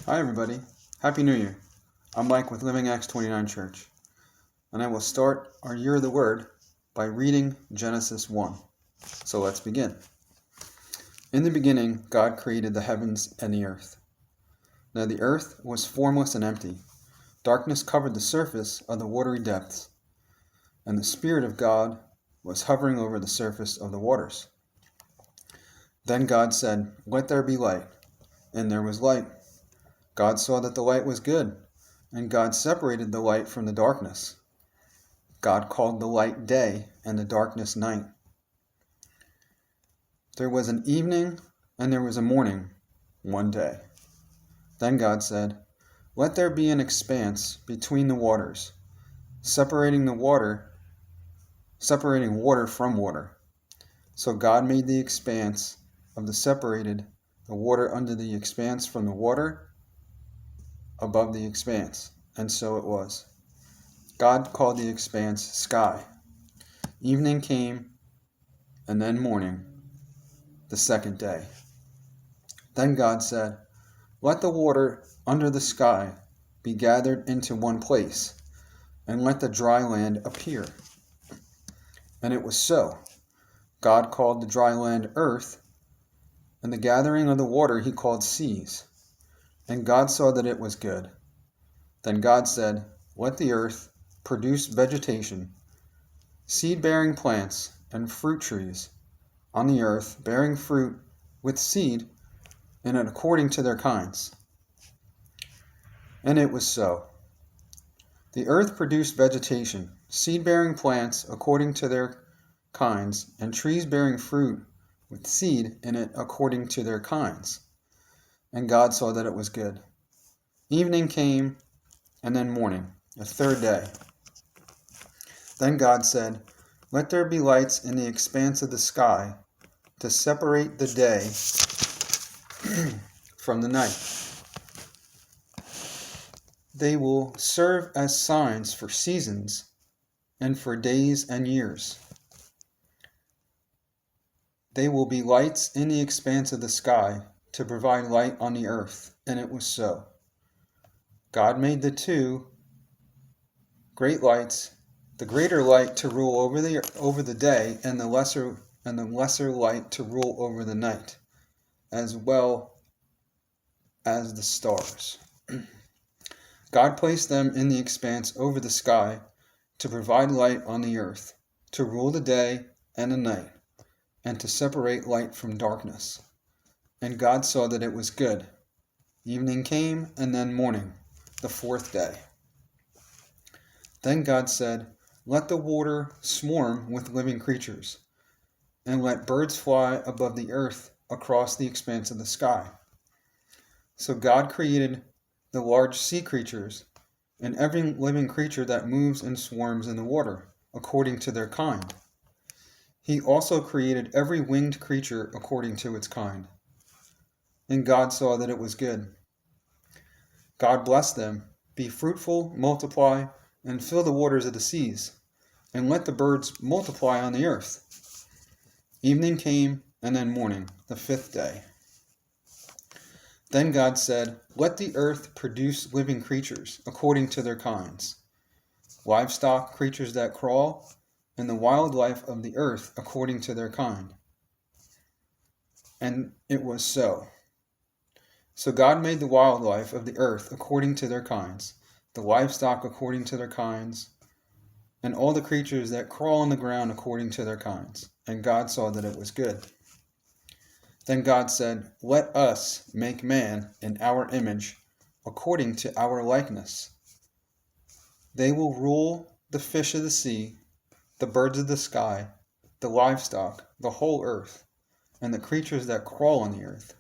Hi everybody, Happy New Year. I'm Mike with Living Acts 29 Church, and I will start our Year of the Word by reading Genesis 1. So let's begin. In the beginning, God created the heavens and the earth. Now the earth was formless and empty. Darkness covered the surface of the watery depths, and the Spirit of God was hovering over the surface of the waters. Then God said, "Let there be light," and there was light. God saw that the light was good, and God separated the light from the darkness. God called the light day, and the darkness night. There was an evening, and there was a morning, one day. Then God said, "Let there be an expanse between the waters, separating water from water." So God made the expanse of the water under the expanse from the water above the expanse, and so it was. God called the expanse sky. Evening came, and then morning, the second day. Then God said, "Let the water under the sky be gathered into one place, and let the dry land appear." And it was so. God called the dry land earth, and the gathering of the water he called seas. And God saw that it was good. Then God said, "Let the earth produce vegetation, seed-bearing plants, and fruit trees on the earth, bearing fruit with seed in it according to their kinds." And it was so. The earth produced vegetation, seed-bearing plants according to their kinds, and trees bearing fruit with seed in it according to their kinds. And God saw that it was good. Evening came, and then morning, the third day. Then God said, "Let there be lights in the expanse of the sky to separate the day from the night. They will serve as signs for seasons and for days and years. They will be lights in the expanse of the sky to provide light on the earth." And it was so. God made the two great lights, the greater light to rule over the day, and the lesser light to rule over the night, as well as the stars. God placed them in the expanse over the sky to provide light on the earth, to rule the day and the night, and to separate light from darkness. And God saw that it was good. Evening came, and then morning, the fourth day. Then God said, "Let the water swarm with living creatures, and let birds fly above the earth across the expanse of the sky." So God created the large sea creatures and every living creature that moves and swarms in the water, according to their kind. He also created every winged creature according to its kind. And God saw that it was good. God blessed them, "Be fruitful, multiply, and fill the waters of the seas, and let the birds multiply on the earth." Evening came, and then morning, the fifth day. Then God said, "Let the earth produce living creatures according to their kinds, livestock, creatures that crawl, and the wildlife of the earth according to their kind." And it was so. So God made the wildlife of the earth according to their kinds, the livestock according to their kinds, and all the creatures that crawl on the ground according to their kinds. And God saw that it was good. Then God said, "Let us make man in our image, according to our likeness. They will rule the fish of the sea, the birds of the sky, the livestock, the whole earth, and the creatures that crawl on the earth."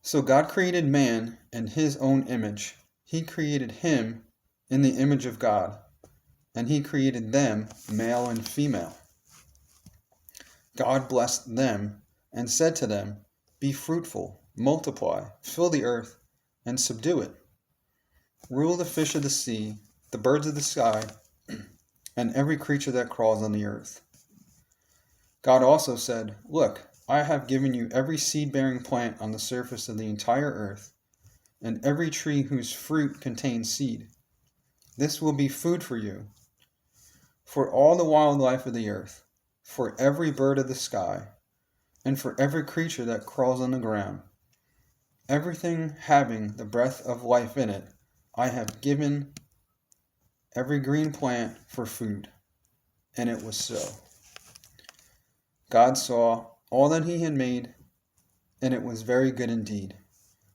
So God created man in his own image. He created him in the image of God, and he created them male and female. God blessed them and said to them, "Be fruitful, multiply, fill the earth, and subdue it. Rule the fish of the sea, the birds of the sky, and every creature that crawls on the earth." God also said, "Look, I have given you every seed-bearing plant on the surface of the entire earth, and every tree whose fruit contains seed. This will be food for you, for all the wildlife of the earth, for every bird of the sky, and for every creature that crawls on the ground. Everything having the breath of life in it, I have given every green plant for food. And it was so. God saw all that he had made, and it was very good indeed.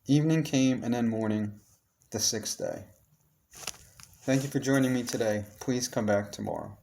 Evening came, and then morning, the sixth day. Thank you for joining me today. Please come back tomorrow.